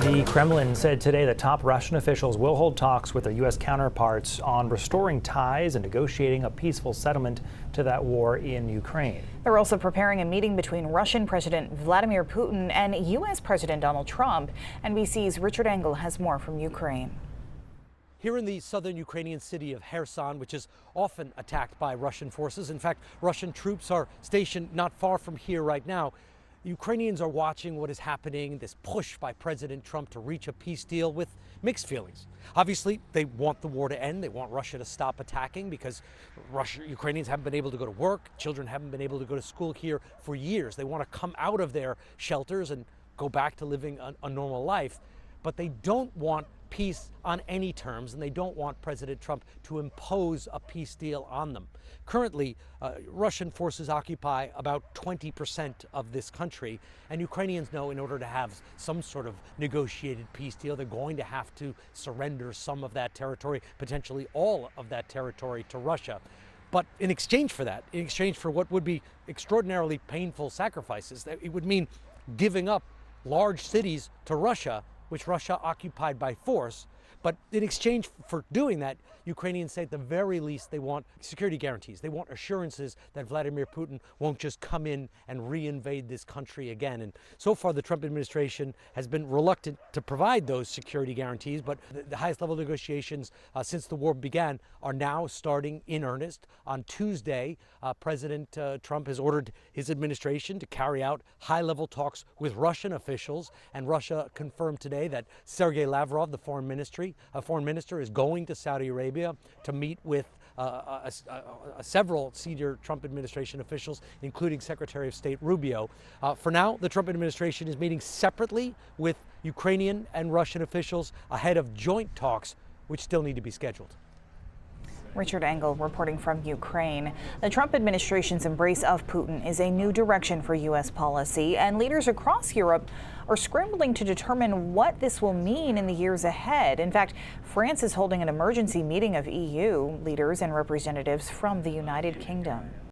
The Kremlin said today that top Russian officials will hold talks with their U.S. counterparts on restoring ties and negotiating a peaceful settlement to that war in Ukraine. They're also preparing a meeting between Russian President Vladimir Putin and U.S. President Donald Trump. NBC's Richard Engel has more from Ukraine. Here in the southern Ukrainian city of Kherson, which is often attacked by Russian forces. In fact, Russian troops are stationed not far from here right now. Ukrainians are watching what is happening, this push by President Trump to reach a peace deal, with mixed feelings. Obviously, they want the war to end. They want Russia to stop attacking because Ukrainians haven't been able to go to work. Children haven't been able to go to school here for years. They want to come out of their shelters and go back to living a normal life. But they don't want peace on any terms, and they don't want President Trump to impose a peace deal on them. Currently, Russian forces occupy about 20% of this country, and Ukrainians know in order to have some sort of negotiated peace deal, they're going to have to surrender some of that territory, potentially all of that territory, to Russia. But in exchange for that, in exchange for what would be extraordinarily painful sacrifices, it would mean giving up large cities to Russia, which Russia occupied by force. But in exchange for doing that, Ukrainians say at the very least they want security guarantees. They want assurances that Vladimir Putin won't just come in and reinvade this country again. And so far, the Trump administration has been reluctant to provide those security guarantees. But the highest level negotiations since the war began are now starting in earnest. On Tuesday, President Trump has ordered his administration to carry out high-level talks with Russian officials. And Russia confirmed today that Sergei Lavrov, the foreign minister, is going to Saudi Arabia to meet with several senior Trump administration officials, including Secretary of State Rubio. For now, the Trump administration is meeting separately with Ukrainian and Russian officials ahead of joint talks, which still need to be scheduled. Richard Engel reporting from Ukraine. The Trump administration's embrace of Putin is a new direction for U.S. policy, and leaders across Europe are scrambling to determine what this will mean in the years ahead. In fact, France is holding an emergency meeting of EU leaders and representatives from the United Kingdom.